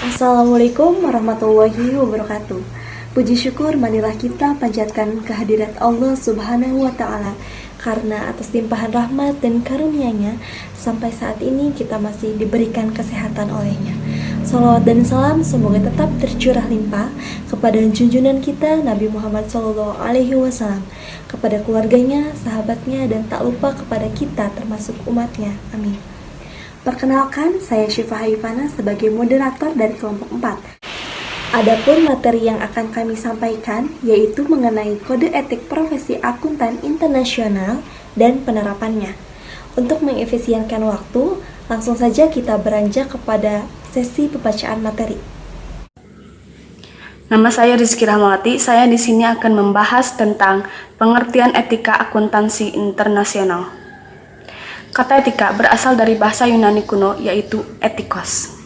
Assalamualaikum warahmatullahi wabarakatuh. Puji syukur marilah kita panjatkan kehadirat Allah Subhanahu wa Ta'ala, karena atas limpahan rahmat dan karunia-Nya sampai saat ini kita masih diberikan kesehatan oleh-Nya. Salawat dan salam semoga tetap tercurah limpah kepada junjungan kita Nabi Muhammad SAW, kepada keluarganya, sahabatnya, dan tak lupa kepada kita termasuk umatnya. Amin. Perkenalkan, saya Syifa Haifana sebagai moderator dari kelompok 4. Adapun materi yang akan kami sampaikan yaitu mengenai kode etik profesi akuntan internasional dan penerapannya. Untuk mengefisienkan waktu, langsung saja kita beranjak kepada sesi pembacaan materi. Nama saya Rizky Rahmawati. Saya di sini akan membahas tentang pengertian etika akuntansi internasional. Kata etika berasal dari bahasa Yunani kuno yaitu etikos.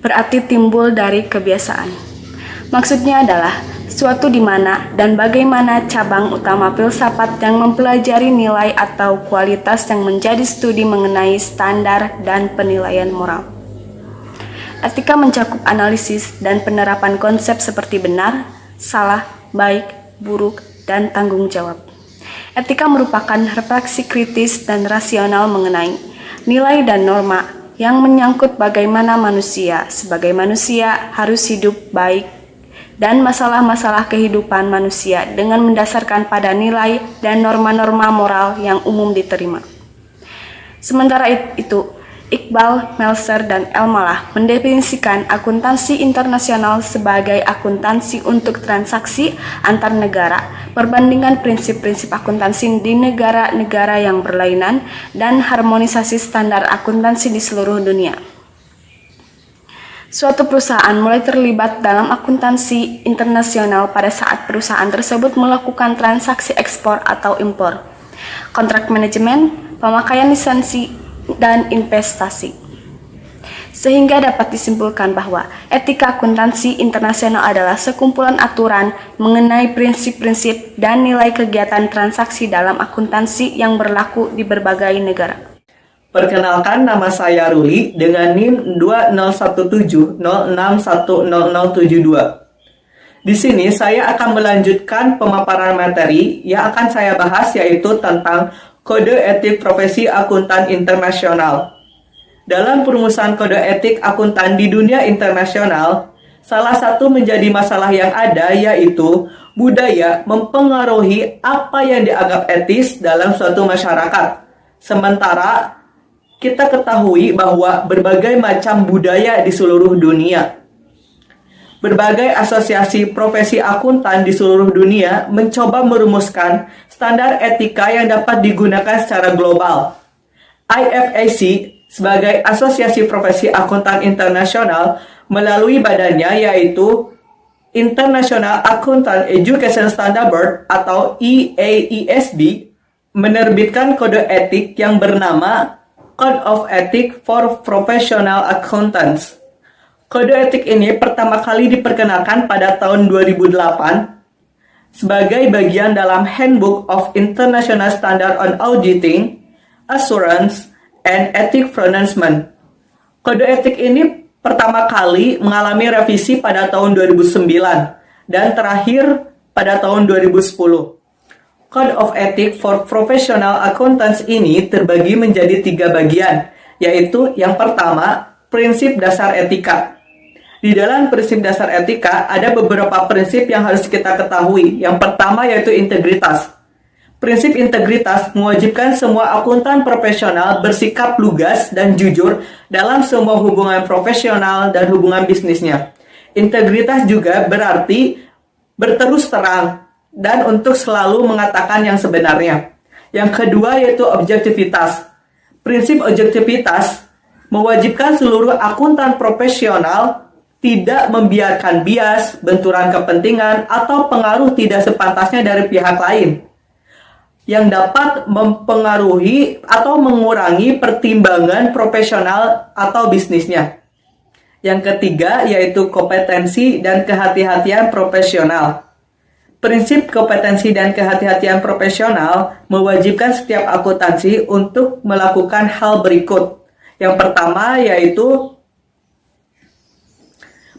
Berarti timbul dari kebiasaan. Maksudnya adalah suatu di mana dan bagaimana cabang utama filsafat yang mempelajari nilai atau kualitas yang menjadi studi mengenai standar dan penilaian moral. Etika mencakup analisis dan penerapan konsep seperti benar, salah, baik, buruk, dan tanggung jawab. Etika merupakan refleksi kritis dan rasional mengenai nilai dan norma yang menyangkut bagaimana manusia sebagai manusia harus hidup baik dan masalah-masalah kehidupan manusia dengan mendasarkan pada nilai dan norma-norma moral yang umum diterima. Sementara itu, Iqbal, Melser, dan Elmalah mendefinisikan akuntansi internasional sebagai akuntansi untuk transaksi antar negara, perbandingan prinsip-prinsip akuntansi di negara-negara yang berlainan, dan harmonisasi standar akuntansi di seluruh dunia. Suatu perusahaan mulai terlibat dalam akuntansi internasional pada saat perusahaan tersebut melakukan transaksi ekspor atau impor, kontrak manajemen, pemakaian lisensi, dan investasi. Sehingga dapat disimpulkan bahwa etika akuntansi internasional adalah sekumpulan aturan mengenai prinsip-prinsip dan nilai kegiatan transaksi dalam akuntansi yang berlaku di berbagai negara. Perkenalkan, nama saya Ruli dengan NIM 201706100072. Di sini saya akan melanjutkan pemaparan materi yang akan saya bahas, yaitu tentang Kode Etik Profesi Akuntan Internasional. Dalam perumusan kode etik akuntan di dunia internasional, salah satu menjadi masalah yang ada yaitu budaya mempengaruhi apa yang dianggap etis dalam suatu masyarakat. Sementara kita ketahui bahwa berbagai macam budaya di seluruh dunia. Berbagai asosiasi profesi akuntan di seluruh dunia mencoba merumuskan standar etika yang dapat digunakan secara global. IFAC sebagai Asosiasi Profesi Akuntan Internasional melalui badannya yaitu International Accountant Education Standard Board atau IAESB menerbitkan kode etik yang bernama Code of Ethics for Professional Accountants. Kode etik ini pertama kali diperkenalkan pada tahun 2008 sebagai bagian dalam Handbook of International Standard on Auditing, Assurance, and Ethic Pronouncement. Kode etik ini pertama kali mengalami revisi pada tahun 2009 dan terakhir pada tahun 2010. Code of Ethics for Professional Accountants ini terbagi menjadi 3 bagian, yaitu yang pertama, prinsip dasar etika. Di dalam prinsip dasar etika, ada beberapa prinsip yang harus kita ketahui. Yang pertama yaitu integritas. Prinsip integritas mewajibkan semua akuntan profesional bersikap lugas dan jujur dalam semua hubungan profesional dan hubungan bisnisnya. Integritas juga berarti berterus terang dan untuk selalu mengatakan yang sebenarnya. Yang kedua yaitu objektivitas. Prinsip objektivitas mewajibkan seluruh akuntan profesional tidak membiarkan bias, benturan kepentingan, atau pengaruh tidak sepantasnya dari pihak lain yang dapat mempengaruhi atau mengurangi pertimbangan profesional atau bisnisnya. Yang ketiga yaitu kompetensi dan kehati-hatian profesional. Prinsip kompetensi dan kehati-hatian profesional mewajibkan setiap akuntansi untuk melakukan hal berikut. Yang pertama yaitu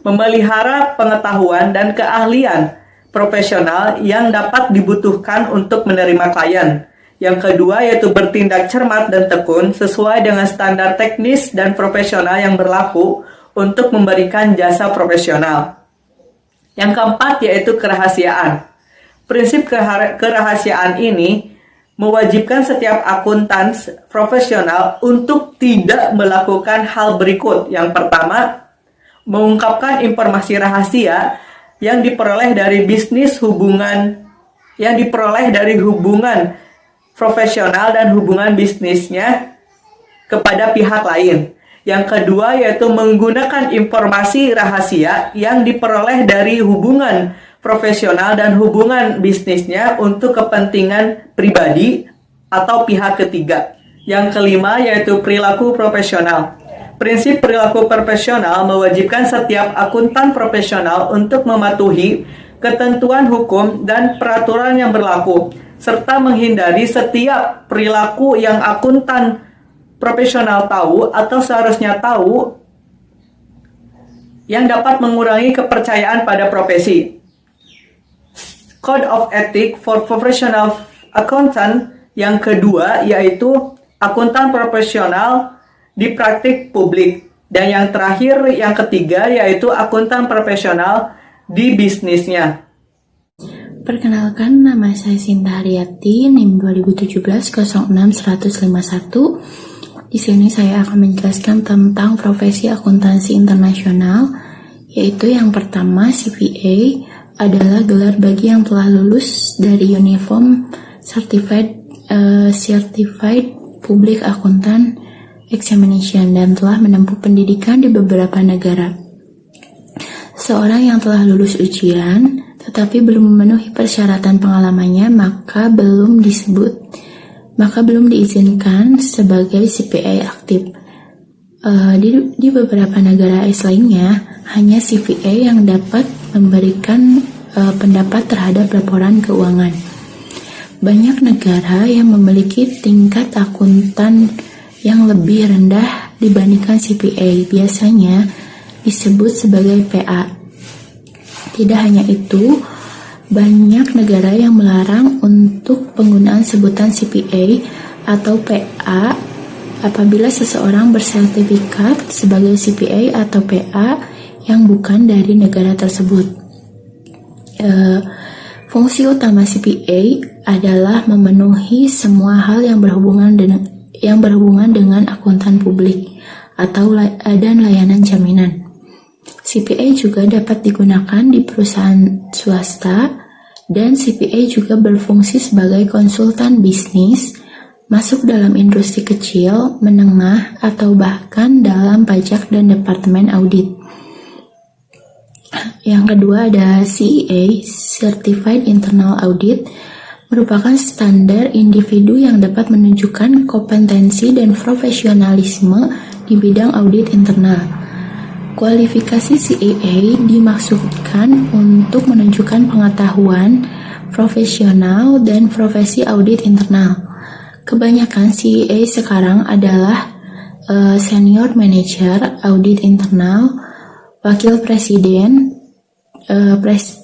memelihara pengetahuan dan keahlian profesional yang dapat dibutuhkan untuk menerima klien. Yang kedua yaitu bertindak cermat dan tekun sesuai dengan standar teknis dan profesional yang berlaku untuk memberikan jasa profesional. Yang keempat yaitu kerahasiaan. Prinsip kerahasiaan ini mewajibkan setiap akuntan profesional untuk tidak melakukan hal berikut. Yang pertama, mengungkapkan informasi rahasia yang diperoleh dari hubungan profesional dan hubungan bisnisnya kepada pihak lain. Yang kedua yaitu menggunakan informasi rahasia yang diperoleh dari hubungan profesional dan hubungan bisnisnya untuk kepentingan pribadi atau pihak ketiga. Yang kelima yaitu perilaku profesional. Prinsip perilaku profesional mewajibkan setiap akuntan profesional untuk mematuhi ketentuan hukum dan peraturan yang berlaku, serta menghindari setiap perilaku yang akuntan profesional tahu atau seharusnya tahu yang dapat mengurangi kepercayaan pada profesi. Code of Ethics for Professional Accountant yang kedua yaitu akuntan profesional di praktik publik. Dan yang terakhir, yang ketiga, yaitu akuntan profesional di bisnisnya. Perkenalkan, nama saya Sinta Haryati, NIM 2017-06-151. Di sini saya akan menjelaskan tentang profesi akuntansi internasional, yaitu yang pertama, CPA adalah gelar bagi yang telah lulus dari Uniform Certified Public Accountant Examination dan telah menempuh pendidikan di beberapa negara. Seorang yang telah lulus ujian tetapi belum memenuhi persyaratan pengalamannya maka belum diizinkan sebagai CPA aktif. Di beberapa negara AS lainnya hanya CPA yang dapat memberikan pendapat terhadap laporan keuangan. Banyak negara yang memiliki tingkat akuntan yang lebih rendah dibandingkan CPA, biasanya disebut sebagai PA. Tidak hanya itu, banyak negara yang melarang untuk penggunaan sebutan CPA atau PA apabila seseorang bersertifikat sebagai CPA atau PA yang bukan dari negara tersebut. Fungsi utama CPA adalah memenuhi semua hal yang berhubungan dengan akuntan publik dan layanan jaminan. CPA juga dapat digunakan di perusahaan swasta dan CPA juga berfungsi sebagai konsultan bisnis, masuk dalam industri kecil, menengah, atau bahkan dalam pajak dan departemen audit. Yang kedua ada CEA, Certified Internal Audit, merupakan standar individu yang dapat menunjukkan kompetensi dan profesionalisme di bidang audit internal. Kualifikasi CEA dimaksudkan untuk menunjukkan pengetahuan profesional dan profesi audit internal. Kebanyakan CEA sekarang adalah Senior Manager Audit Internal, Wakil Presiden,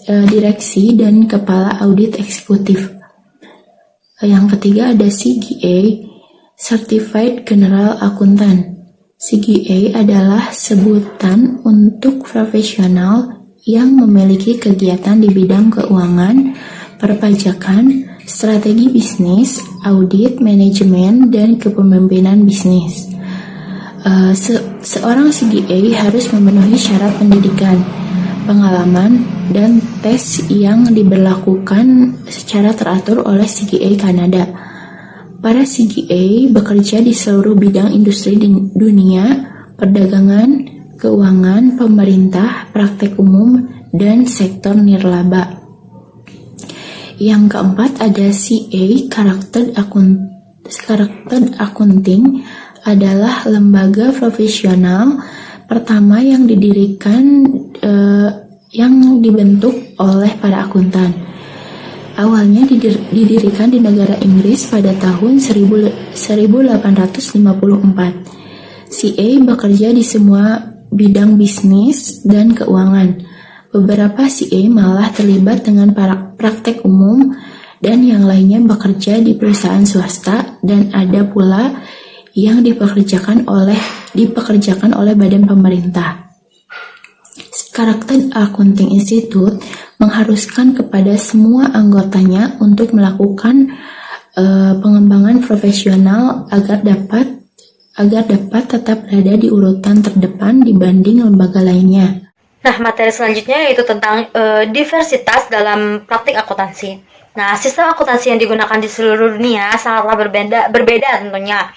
Direksi, dan Kepala Audit Eksekutif. Yang ketiga ada CGA, Certified General Accountant. CGA adalah sebutan untuk profesional yang memiliki kegiatan di bidang keuangan, perpajakan, strategi bisnis, audit, manajemen, dan kepemimpinan bisnis. Seorang CGA harus memenuhi syarat pendidikan, pengalaman, dan tes yang diberlakukan secara teratur oleh CGA Kanada. Para CGA bekerja di seluruh bidang industri di dunia, perdagangan, keuangan, pemerintah, praktek umum, dan sektor nirlaba. Yang keempat ada CA, Chartered Accounting, adalah lembaga profesional pertama yang dibentuk oleh para akuntan. Awalnya didirikan di negara Inggris pada tahun 1854. CA bekerja di semua bidang bisnis dan keuangan. Beberapa CA malah terlibat dengan praktek umum dan yang lainnya bekerja di perusahaan swasta dan ada pula yang dipekerjakan oleh badan pemerintah. Karakter Accounting Institute mengharuskan kepada semua anggotanya untuk melakukan pengembangan profesional agar dapat tetap berada di urutan terdepan dibanding lembaga lainnya. Nah, materi selanjutnya yaitu tentang diversitas dalam praktik akuntansi. Nah, sistem akuntansi yang digunakan di seluruh dunia sangatlah berbeda tentunya.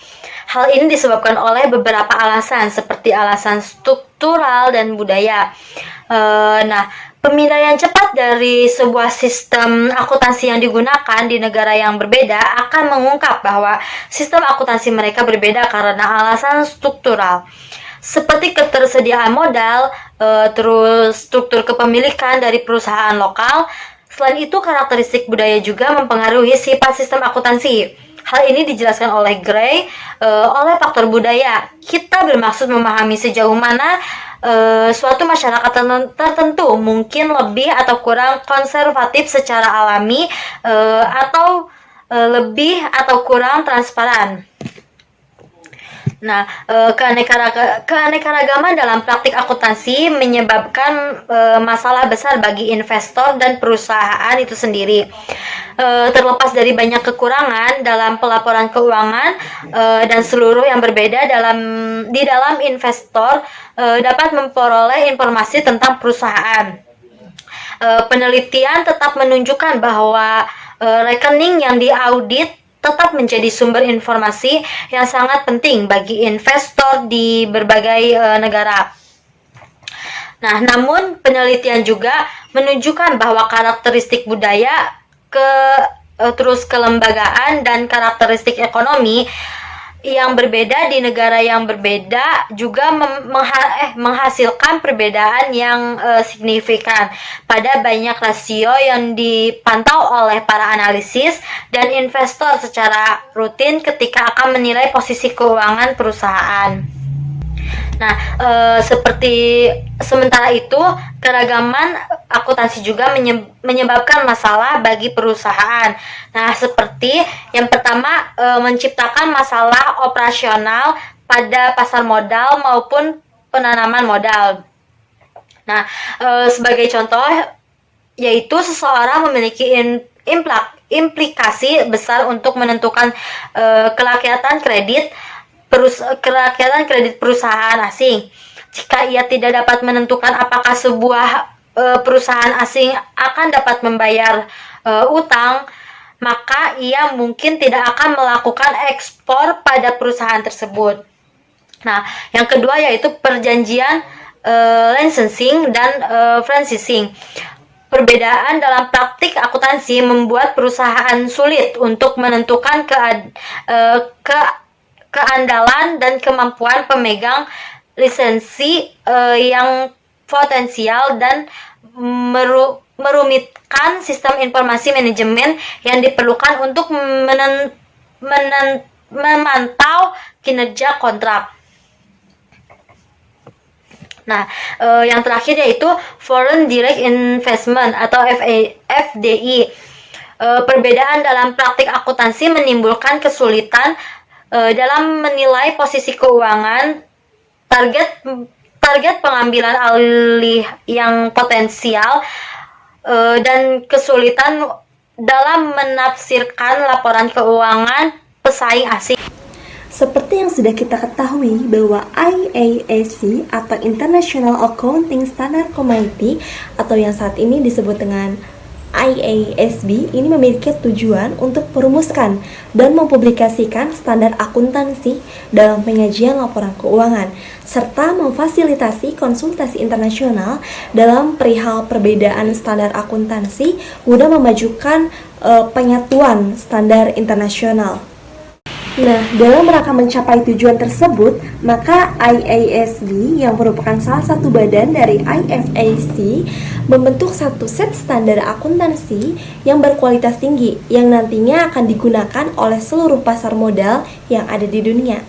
Hal ini disebabkan oleh beberapa alasan seperti alasan struktural dan budaya. Nah, pemindaian cepat dari sebuah sistem akuntansi yang digunakan di negara yang berbeda akan mengungkap bahwa sistem akuntansi mereka berbeda karena alasan struktural. Seperti ketersediaan modal, terus struktur kepemilikan dari perusahaan lokal. Selain itu, karakteristik budaya juga mempengaruhi sifat sistem akuntansi. Hal ini dijelaskan oleh Gray oleh faktor budaya. Kita bermaksud memahami sejauh mana suatu masyarakat tertentu mungkin lebih atau kurang konservatif secara alami atau lebih atau kurang transparan. Nah, keanekaragaman dalam praktik akuntansi menyebabkan masalah besar bagi investor dan perusahaan itu sendiri. Terlepas dari banyak kekurangan dalam pelaporan keuangan dan seluruh yang berbeda di dalam investor dapat memperoleh informasi tentang perusahaan. Penelitian tetap menunjukkan bahwa rekening yang diaudit tetap menjadi sumber informasi yang sangat penting bagi investor di berbagai negara. Nah, namun penelitian juga menunjukkan bahwa karakteristik budaya, kelembagaan dan karakteristik ekonomi yang berbeda di negara yang berbeda juga menghasilkan perbedaan yang signifikan pada banyak rasio yang dipantau oleh para analisis dan investor secara rutin ketika akan menilai posisi keuangan perusahaan. Nah, sementara itu, keragaman akuntansi juga menyebabkan masalah bagi perusahaan. Nah, seperti yang pertama, menciptakan masalah operasional pada pasar modal maupun penanaman modal. Nah, sebagai contoh, yaitu seseorang memiliki implikasi besar untuk menentukan kerakyatan kredit perusahaan asing. Jika ia tidak dapat menentukan apakah sebuah perusahaan asing akan dapat membayar utang, maka ia mungkin tidak akan melakukan ekspor pada perusahaan tersebut. Nah, yang kedua yaitu perjanjian licensing dan franchising. Perbedaan dalam praktik akuntansi membuat perusahaan sulit untuk menentukan keandalan dan kemampuan pemegang lisensi yang potensial dan merumitkan sistem informasi manajemen yang diperlukan untuk memantau kinerja kontrak. Nah, yang terakhir yaitu Foreign Direct Investment atau FDI. Perbedaan dalam praktik akuntansi menimbulkan kesulitan dalam menilai posisi keuangan, target pengambilan alih yang potensial, dan kesulitan dalam menafsirkan laporan keuangan pesaing asing. Seperti yang sudah kita ketahui bahwa IASC atau International Accounting Standard Committee atau yang saat ini disebut dengan IASB ini memiliki tujuan untuk merumuskan dan mempublikasikan standar akuntansi dalam penyajian laporan keuangan serta memfasilitasi konsultasi internasional dalam perihal perbedaan standar akuntansi guna memajukan penyatuan standar internasional. Nah, dalam rangka mencapai tujuan tersebut, maka IASB yang merupakan salah satu badan dari IFAC membentuk satu set standar akuntansi yang berkualitas tinggi yang nantinya akan digunakan oleh seluruh pasar modal yang ada di dunia.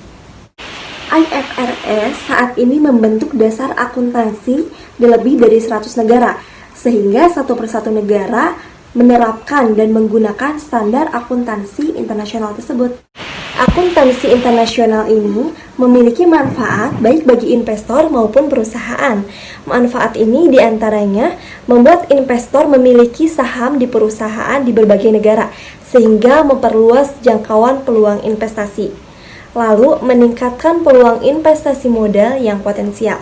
IFRS saat ini membentuk dasar akuntansi di lebih dari 100 negara, sehingga satu persatu negara menerapkan dan menggunakan standar akuntansi internasional tersebut. Akuntansi internasional ini memiliki manfaat baik bagi investor maupun perusahaan. Manfaat ini diantaranya membuat investor memiliki saham di perusahaan di berbagai negara, sehingga memperluas jangkauan peluang investasi. Lalu meningkatkan peluang investasi modal yang potensial.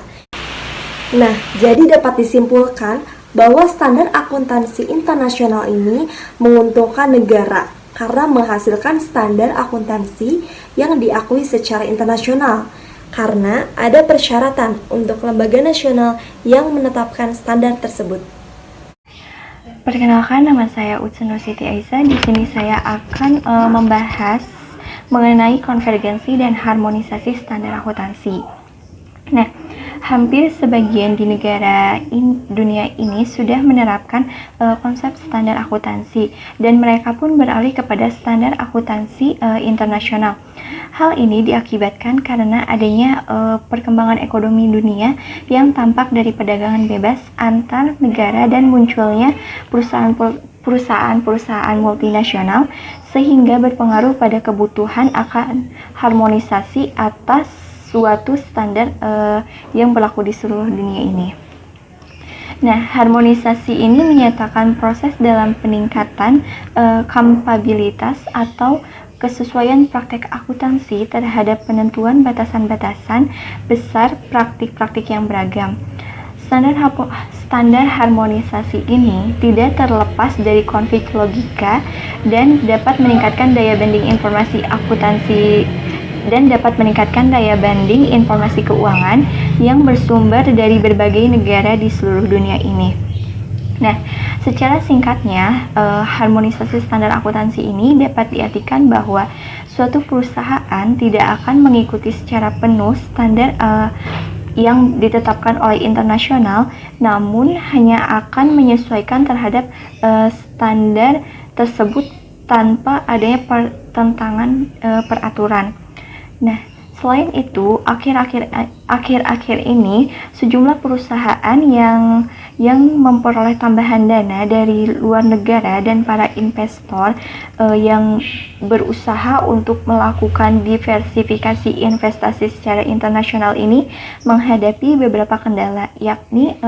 Nah, jadi dapat disimpulkan bahwa standar akuntansi internasional ini menguntungkan negara karena menghasilkan standar akuntansi yang diakui secara internasional, karena ada persyaratan untuk lembaga nasional yang menetapkan standar tersebut. Perkenalkan, nama saya Utsun Siti Aisyah. Di sini saya akan membahas mengenai konvergensi dan harmonisasi standar akuntansi. Nah, hampir sebagian di negara dunia ini sudah menerapkan konsep standar akuntansi, dan mereka pun beralih kepada standar akuntansi internasional. Hal ini diakibatkan karena adanya perkembangan ekonomi dunia yang tampak dari perdagangan bebas antar negara dan munculnya perusahaan-perusahaan multinasional, sehingga berpengaruh pada kebutuhan akan harmonisasi atas suatu standar yang berlaku di seluruh dunia ini. Nah, harmonisasi ini menyatakan proses dalam peningkatan kapabilitas atau kesesuaian praktek akuntansi terhadap penentuan batasan-batasan besar praktik-praktik yang beragam. Standar harmonisasi ini tidak terlepas dari konflik logika dan dapat meningkatkan daya banding informasi keuangan yang bersumber dari berbagai negara di seluruh dunia ini. Nah, secara singkatnya, harmonisasi standar akuntansi ini dapat diartikan bahwa suatu perusahaan tidak akan mengikuti secara penuh standar yang ditetapkan oleh internasional, namun hanya akan menyesuaikan terhadap standar tersebut tanpa adanya pertentangan peraturan. Nah, selain itu, akhir-akhir ini sejumlah perusahaan yang memperoleh tambahan dana dari luar negara dan para investor yang berusaha untuk melakukan diversifikasi investasi secara internasional ini menghadapi beberapa kendala, yakni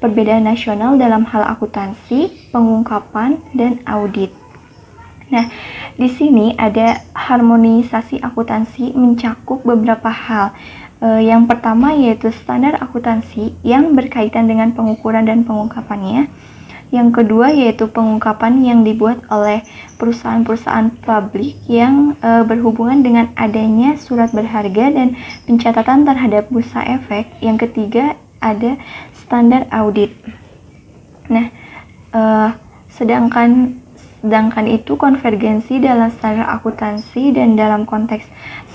perbedaan nasional dalam hal akuntansi, pengungkapan, dan audit. Nah, di sini ada harmonisasi akuntansi mencakup beberapa hal. Yang pertama yaitu standar akuntansi yang berkaitan dengan pengukuran dan pengungkapannya. Yang kedua yaitu pengungkapan yang dibuat oleh perusahaan-perusahaan publik yang berhubungan dengan adanya surat berharga dan pencatatan terhadap bursa efek. Yang ketiga ada standar audit. Nah, sedangkan itu konvergensi dalam standar akuntansi dan dalam konteks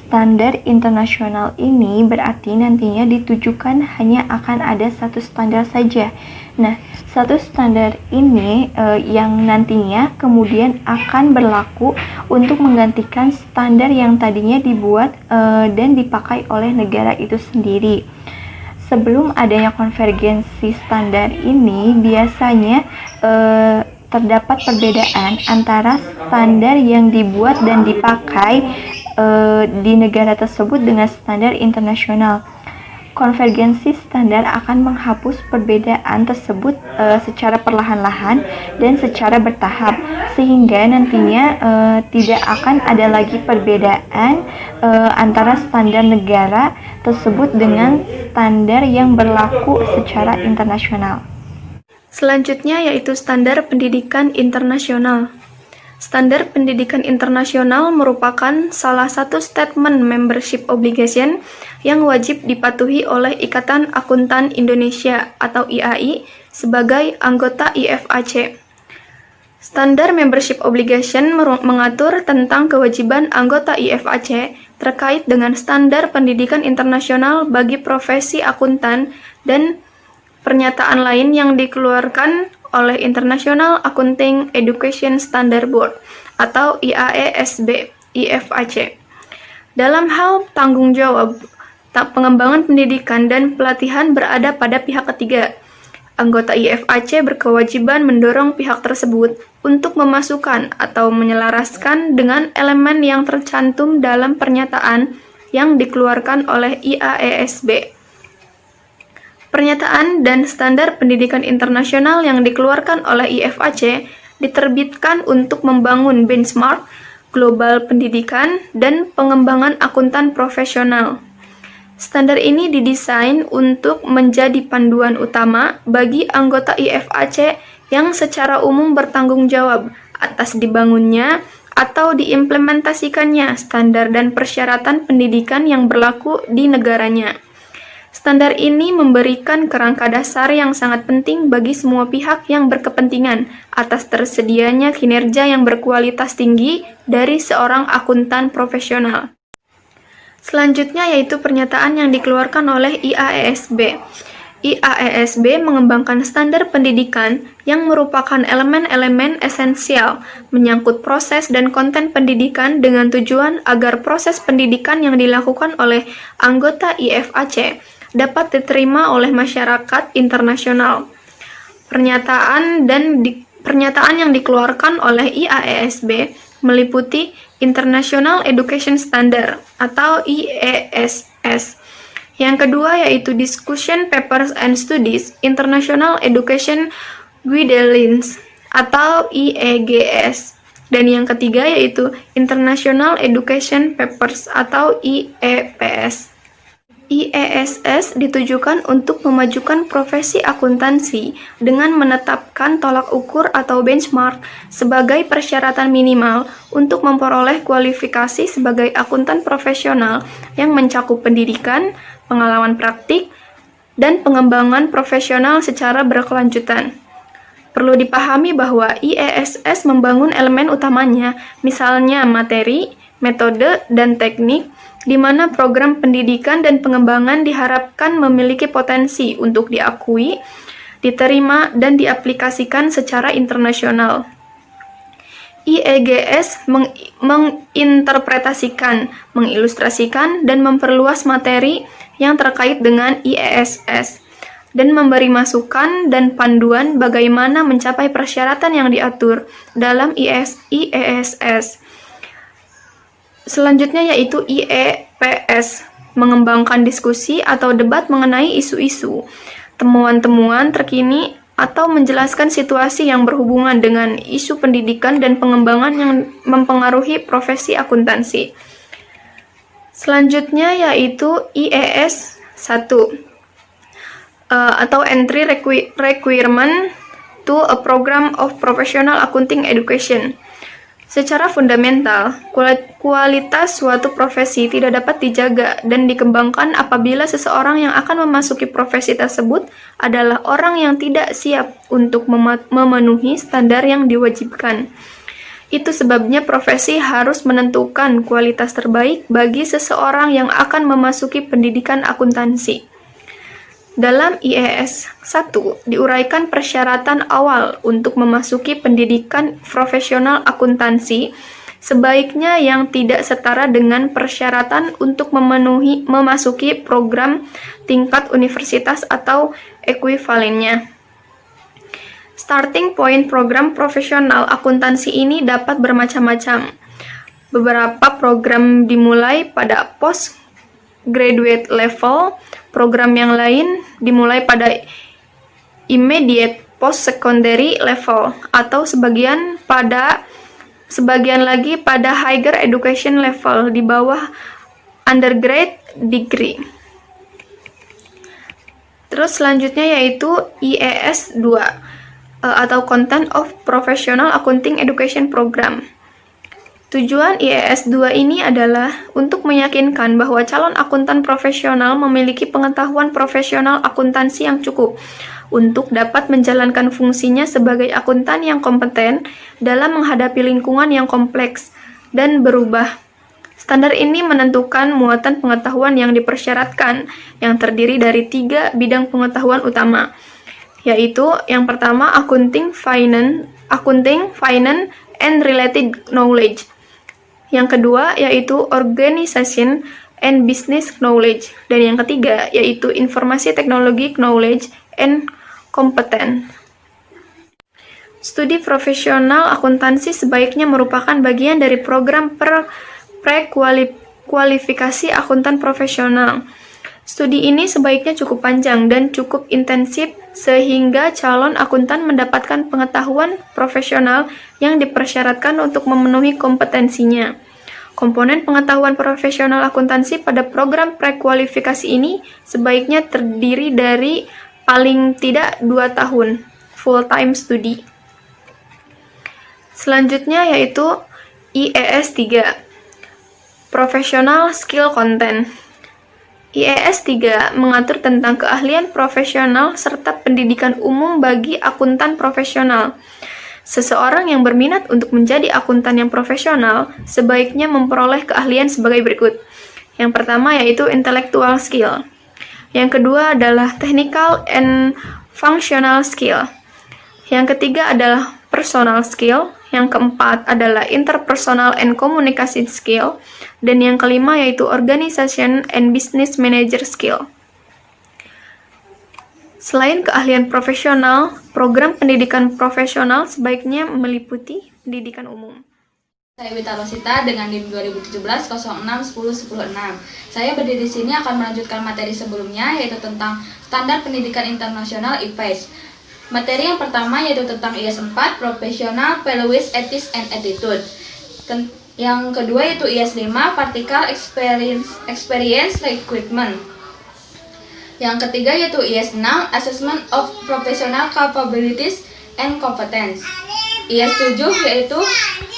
standar internasional ini berarti nantinya ditujukan hanya akan ada satu standar saja. Nah, satu standar ini yang nantinya kemudian akan berlaku untuk menggantikan standar yang tadinya dibuat dan dipakai oleh negara itu sendiri. Sebelum adanya konvergensi standar ini, biasanya terdapat perbedaan antara standar yang dibuat dan dipakai di negara tersebut dengan standar internasional. Konvergensi standar akan menghapus perbedaan tersebut secara perlahan-lahan dan secara bertahap, sehingga nantinya tidak akan ada lagi perbedaan antara standar negara tersebut dengan standar yang berlaku secara internasional. Selanjutnya yaitu standar pendidikan internasional. Standar pendidikan internasional merupakan salah satu statement membership obligation yang wajib dipatuhi oleh Ikatan Akuntan Indonesia atau IAI sebagai anggota IFAC. Standar membership obligation mengatur tentang kewajiban anggota IFAC terkait dengan standar pendidikan internasional bagi profesi akuntan dan pernyataan lain yang dikeluarkan oleh International Accounting Education Standard Board atau IAESB, IFAC. Dalam hal tanggung jawab pengembangan pendidikan dan pelatihan berada pada pihak ketiga. Anggota IFAC berkewajiban mendorong pihak tersebut untuk memasukkan atau menyelaraskan dengan elemen yang tercantum dalam pernyataan yang dikeluarkan oleh IAESB. Pernyataan dan standar pendidikan internasional yang dikeluarkan oleh IFAC diterbitkan untuk membangun benchmark global pendidikan dan pengembangan akuntan profesional. Standar ini didesain untuk menjadi panduan utama bagi anggota IFAC yang secara umum bertanggung jawab atas dibangunnya atau diimplementasikannya standar dan persyaratan pendidikan yang berlaku di negaranya. Standar ini memberikan kerangka dasar yang sangat penting bagi semua pihak yang berkepentingan atas tersedianya kinerja yang berkualitas tinggi dari seorang akuntan profesional. Selanjutnya yaitu pernyataan yang dikeluarkan oleh IAESB. IAESB mengembangkan standar pendidikan yang merupakan elemen-elemen esensial menyangkut proses dan konten pendidikan dengan tujuan agar proses pendidikan yang dilakukan oleh anggota IFAC dapat diterima oleh masyarakat internasional. Pernyataan yang dikeluarkan oleh IAESB meliputi International Education Standard atau IESS. Yang kedua yaitu Discussion Papers and Studies International Education Guidelines atau IEGS. Dan yang ketiga yaitu International Education Papers atau IEPS. IESS ditujukan untuk memajukan profesi akuntansi dengan menetapkan tolak ukur atau benchmark sebagai persyaratan minimal untuk memperoleh kualifikasi sebagai akuntan profesional yang mencakup pendidikan, pengalaman praktik, dan pengembangan profesional secara berkelanjutan. Perlu dipahami bahwa IESS membangun elemen utamanya, misalnya materi, metode, dan teknik, di mana program pendidikan dan pengembangan diharapkan memiliki potensi untuk diakui, diterima, dan diaplikasikan secara internasional. IEGS menginterpretasikan, mengilustrasikan, dan memperluas materi yang terkait dengan IESS, dan memberi masukan dan panduan bagaimana mencapai persyaratan yang diatur dalam IESS. Selanjutnya yaitu IEPS, mengembangkan diskusi atau debat mengenai isu-isu, temuan-temuan terkini, atau menjelaskan situasi yang berhubungan dengan isu pendidikan dan pengembangan yang mempengaruhi profesi akuntansi. Selanjutnya yaitu IES 1 atau Entry Requirement to a Program of Professional Accounting Education. Secara fundamental, kualitas suatu profesi tidak dapat dijaga dan dikembangkan apabila seseorang yang akan memasuki profesi tersebut adalah orang yang tidak siap untuk memenuhi standar yang diwajibkan. Itu sebabnya profesi harus menentukan kualitas terbaik bagi seseorang yang akan memasuki pendidikan akuntansi. Dalam IES 1 diuraikan persyaratan awal untuk memasuki pendidikan profesional akuntansi, sebaiknya yang tidak setara dengan persyaratan untuk memasuki program tingkat universitas atau ekuivalennya. Starting point program profesional akuntansi ini dapat bermacam-macam. Beberapa program dimulai pada postgraduate level, program yang lain dimulai pada immediate post-secondary level atau sebagian lagi pada higher education level di bawah undergrad degree. Terus selanjutnya yaitu IES 2 atau Content of Professional Accounting Education Program. Tujuan IES 2 ini adalah untuk meyakinkan bahwa calon akuntan profesional memiliki pengetahuan profesional akuntansi yang cukup untuk dapat menjalankan fungsinya sebagai akuntan yang kompeten dalam menghadapi lingkungan yang kompleks dan berubah. Standar ini menentukan muatan pengetahuan yang dipersyaratkan, yang terdiri dari 3 bidang pengetahuan utama, yaitu yang pertama accounting, finance, and related knowledge. Yang kedua yaitu organization and Business Knowledge. Dan yang ketiga yaitu Informasi Teknologi Knowledge and Competence. Studi profesional akuntansi sebaiknya merupakan bagian dari program pre-kualifikasi akuntan profesional. Studi ini sebaiknya cukup panjang dan cukup intensif sehingga calon akuntan mendapatkan pengetahuan profesional yang dipersyaratkan untuk memenuhi kompetensinya. Komponen pengetahuan profesional akuntansi pada program prekualifikasi ini sebaiknya terdiri dari paling tidak 2 tahun full-time study. Selanjutnya yaitu IES 3, Professional Skill Content. IES 3 mengatur tentang keahlian profesional serta pendidikan umum bagi akuntan profesional. Seseorang yang berminat untuk menjadi akuntan yang profesional sebaiknya memperoleh keahlian sebagai berikut. Yang pertama yaitu intellectual skill. Yang kedua adalah technical and functional skill. Yang ketiga adalah personal skill. Yang keempat adalah interpersonal and communication skill. Dan yang kelima yaitu organization and business manager skill. Selain keahlian profesional, program pendidikan profesional sebaiknya meliputi pendidikan umum. Saya Wita Rosita dengan NIM 2017 06 10 10 6. Saya berdiri di sini akan melanjutkan materi sebelumnya yaitu tentang Standar Pendidikan Internasional IPES. Materi yang pertama yaitu tentang IES 4 Professional Values Ethics and Attitude. Yang kedua yaitu IES 5 Practical Experience Recruitment. Yang ketiga yaitu IES 6 Assessment of Professional Capabilities and Competence. IES 7 yaitu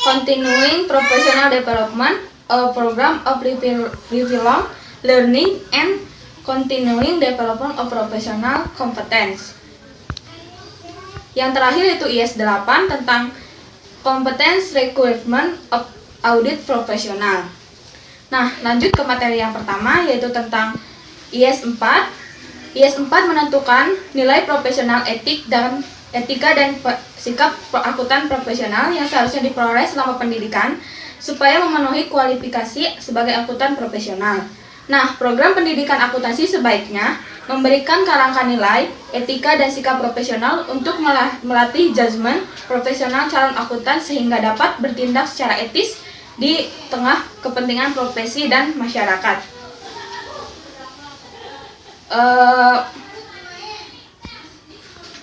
Continuing Professional Development, a Program of Lifelong Learning and Continuing Development of Professional Competence. Yang terakhir yaitu IES 8 tentang Competence Requirement of Audit Profesional. Nah, lanjut ke materi yang pertama yaitu tentang IES 4. IES 4 menentukan nilai profesional etika dan sikap akuntan profesional yang seharusnya diperoleh selama pendidikan supaya memenuhi kualifikasi sebagai akuntan profesional. Nah, program pendidikan akuntansi sebaiknya memberikan kerangka nilai, etika, dan sikap profesional untuk melatih judgement profesional calon akuntan sehingga dapat bertindak secara etis di tengah kepentingan profesi dan masyarakat.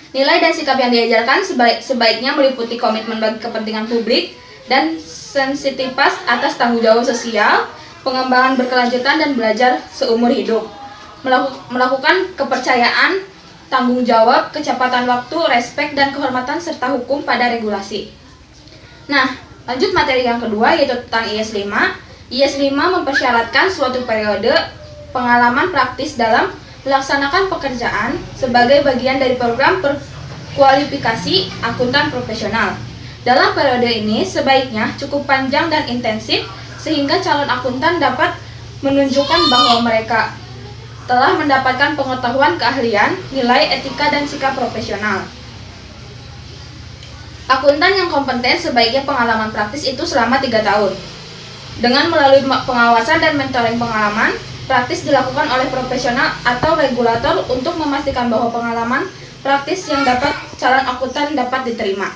Nilai dan sikap yang diajarkan sebaiknya meliputi komitmen bagi kepentingan publik dan sensitivitas atas tanggung jawab sosial, pengembangan berkelanjutan dan belajar seumur hidup, melakukan kepercayaan, tanggung jawab, kecepatan waktu, respek dan kehormatan serta hukum pada regulasi. Nah, lanjut materi yang kedua yaitu tentang IES 5. IES 5 mempersyaratkan suatu periode pengalaman praktis dalam melaksanakan pekerjaan sebagai bagian dari program perkualifikasi akuntan profesional. Dalam periode ini sebaiknya cukup panjang dan intensif sehingga calon akuntan dapat menunjukkan bahwa mereka telah mendapatkan pengetahuan, keahlian, nilai, etika, dan sikap profesional. Akuntan yang kompeten sebaiknya pengalaman praktis itu selama 3 tahun. Dengan melalui pengawasan dan mentoring pengalaman, praktis dilakukan oleh profesional atau regulator untuk memastikan bahwa pengalaman praktis yang dapat calon akuntan dapat diterima.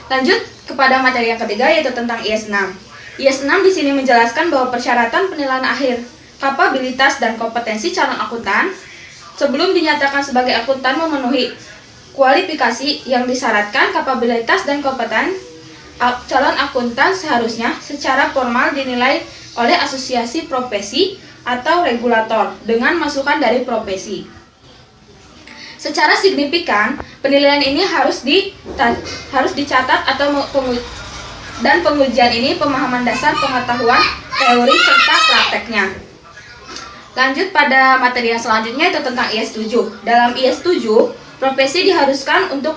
Lanjut kepada materi yang ketiga yaitu tentang IES 6. IES 6 di sini menjelaskan bahwa persyaratan penilaian akhir kapabilitas dan kompetensi calon akuntan sebelum dinyatakan sebagai akuntan memenuhi kualifikasi yang disyaratkan kapabilitas dan kompeten calon akuntan seharusnya secara formal dinilai oleh asosiasi profesi atau regulator dengan masukan dari profesi. Secara signifikan, penilaian ini harus dicatat atau dan pengujian ini pemahaman dasar pengetahuan teori serta prakteknya. Lanjut pada materi yang selanjutnya itu tentang IES 7. Dalam IES 7, profesi diharuskan untuk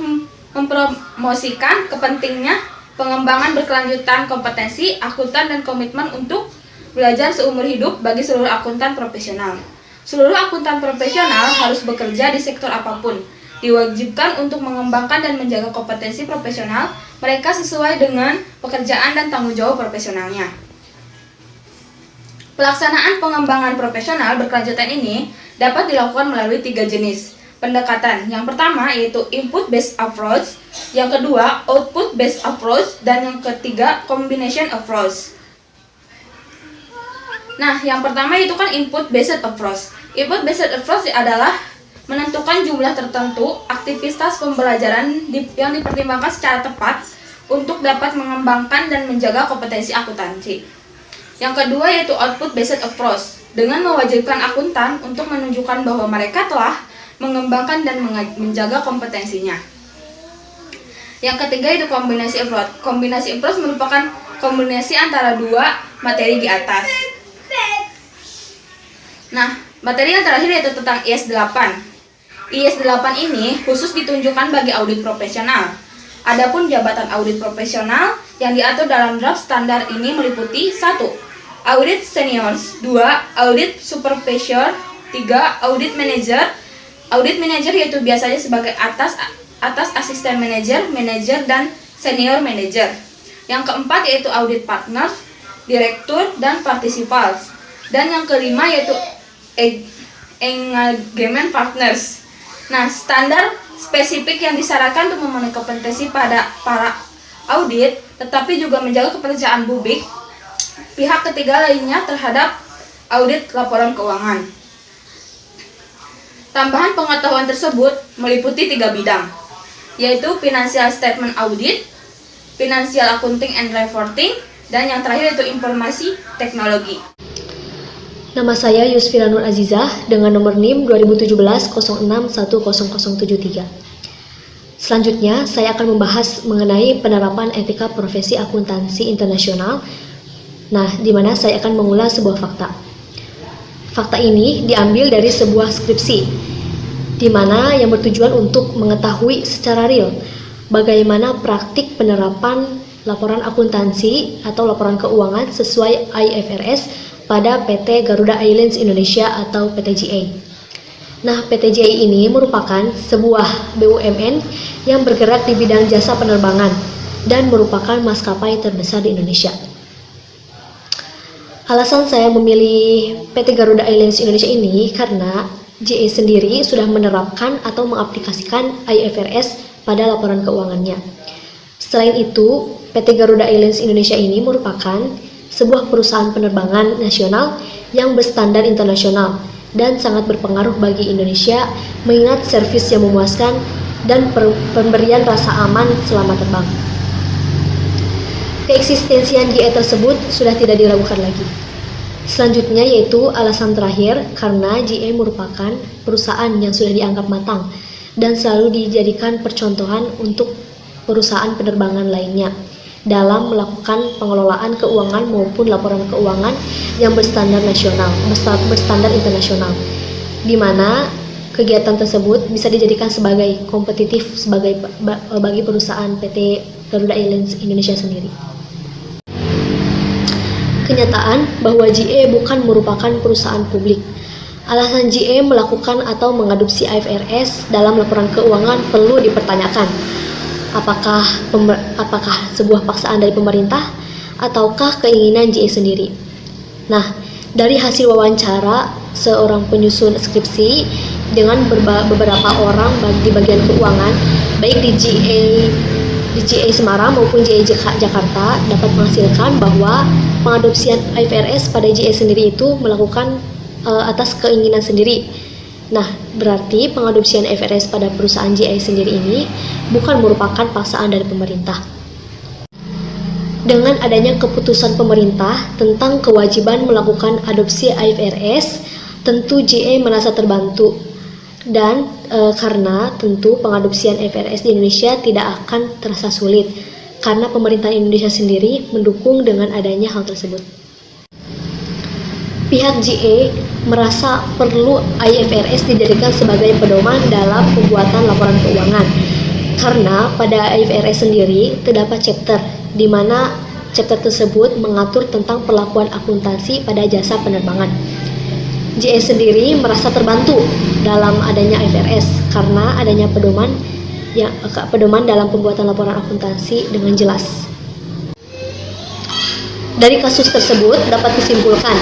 mempromosikan kepentingnya pengembangan berkelanjutan kompetensi akuntan dan komitmen untuk belajar seumur hidup bagi seluruh akuntan profesional. Seluruh akuntan profesional harus bekerja di sektor apapun, diwajibkan untuk mengembangkan dan menjaga kompetensi profesional mereka sesuai dengan pekerjaan dan tanggung jawab profesionalnya. Pelaksanaan pengembangan profesional berkelanjutan ini dapat dilakukan melalui 3 jenis pendekatan. Yang pertama yaitu input based approach, yang kedua output based approach, dan yang ketiga combination approach. Nah, yang pertama itu kan input based approach. Input based approach adalah menentukan jumlah tertentu aktivitas pembelajaran yang dipertimbangkan secara tepat untuk dapat mengembangkan dan menjaga kompetensi akuntansi. Yang kedua yaitu output based approach, dengan mewajibkan akuntan untuk menunjukkan bahwa mereka telah mengembangkan dan menjaga kompetensinya. Yang ketiga itu kombinasi approach. Kombinasi approach merupakan kombinasi antara dua materi di atas. Nah, materi yang terakhir yaitu tentang IS8. IS8 ini khusus ditunjukkan bagi audit profesional. Adapun jabatan audit profesional yang diatur dalam draft standar ini meliputi 1. Audit seniors, 2. Audit supervisor, 3. Audit manager. Audit manager yaitu biasanya sebagai atas asisten manajer, manajer, dan senior manager. Yang keempat yaitu audit partners, direktur, dan participants. Dan yang kelima yaitu engagement partners. Nah, standar spesifik yang disarankan untuk memenuhi kompetensi pada para audit, tetapi juga menjaga kepercayaan publik pihak ketiga lainnya terhadap audit laporan keuangan. Tambahan pengetahuan tersebut meliputi 3 bidang, yaitu financial statement audit, financial accounting and reporting, dan yang terakhir yaitu informasi teknologi. Nama saya Yusfira Nur Azizah dengan nomor NIM 2017-06100073. Selanjutnya, saya akan membahas mengenai penerapan etika profesi akuntansi internasional. Nah, di mana saya akan mengulas sebuah fakta. Fakta ini diambil dari sebuah skripsi, di mana yang bertujuan untuk mengetahui secara real bagaimana praktik penerapan laporan akuntansi atau laporan keuangan sesuai IFRS pada PT Garuda Airlines Indonesia atau PTGA. Nah, PTGA ini merupakan sebuah BUMN yang bergerak di bidang jasa penerbangan dan merupakan maskapai terbesar di Indonesia. Alasan saya memilih PT Garuda Airlines Indonesia ini karena GA sendiri sudah menerapkan atau mengaplikasikan IFRS pada laporan keuangannya. Selain itu, PT Garuda Airlines Indonesia ini merupakan sebuah perusahaan penerbangan nasional yang berstandar internasional dan sangat berpengaruh bagi Indonesia mengingat servis yang memuaskan dan pemberian rasa aman selama terbang. Keeksistensian GA tersebut sudah tidak diragukan lagi. Selanjutnya yaitu alasan terakhir karena GA merupakan perusahaan yang sudah dianggap matang dan selalu dijadikan percontohan untuk perusahaan penerbangan lainnya dalam melakukan pengelolaan keuangan maupun laporan keuangan yang berstandar nasional, berstandar internasional, di mana kegiatan tersebut bisa dijadikan sebagai kompetitif bagi perusahaan PT Garuda Airlines Indonesia sendiri. Kenyataan bahwa GA bukan merupakan perusahaan publik. Alasan GA melakukan atau mengadopsi IFRS dalam laporan keuangan perlu dipertanyakan. Apakah sebuah paksaan dari pemerintah ataukah keinginan GA sendiri? Nah, dari hasil wawancara seorang penyusun skripsi dengan beberapa orang di bagian keuangan, baik di GA Semarang maupun GA Jakarta, dapat menghasilkan bahwa pengadopsian IFRS pada GA sendiri itu melakukan atas keinginan sendiri. Nah, berarti pengadopsian IFRS pada perusahaan GA sendiri ini bukan merupakan paksaan dari pemerintah. Dengan adanya keputusan pemerintah tentang kewajiban melakukan adopsi IFRS, tentu GA merasa terbantu. Dan karena tentu pengadopsian IFRS di Indonesia tidak akan terasa sulit karena pemerintah Indonesia sendiri mendukung dengan adanya hal tersebut. Pihak GA merasa perlu IFRS dijadikan sebagai pedoman dalam pembuatan laporan keuangan karena pada IFRS sendiri terdapat chapter di mana chapter tersebut mengatur tentang perlakuan akuntansi pada jasa penerbangan. GA sendiri merasa terbantu dalam adanya IFRS karena adanya pedoman dalam pembuatan laporan akuntansi dengan jelas. Dari kasus tersebut dapat disimpulkan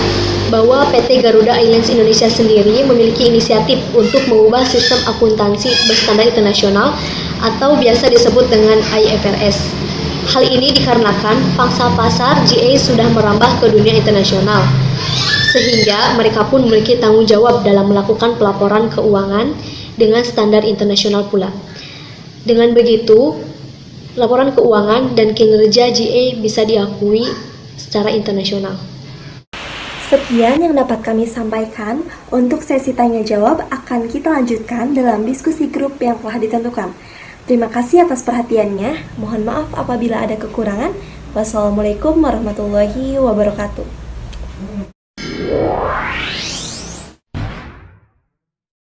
bahwa PT Garuda Airlines Indonesia sendiri memiliki inisiatif untuk mengubah sistem akuntansi berstandar internasional atau biasa disebut dengan IFRS. Hal ini dikarenakan pangsa pasar GA sudah merambah ke dunia internasional, sehingga mereka pun memiliki tanggung jawab dalam melakukan pelaporan keuangan dengan standar internasional pula. Dengan begitu, laporan keuangan dan kinerja GA bisa diakui secara internasional. Sekian yang dapat kami sampaikan. Untuk sesi tanya jawab akan kita lanjutkan dalam diskusi grup yang telah ditentukan. Terima kasih atas perhatiannya. Mohon maaf apabila ada kekurangan. Wassalamualaikum warahmatullahi wabarakatuh.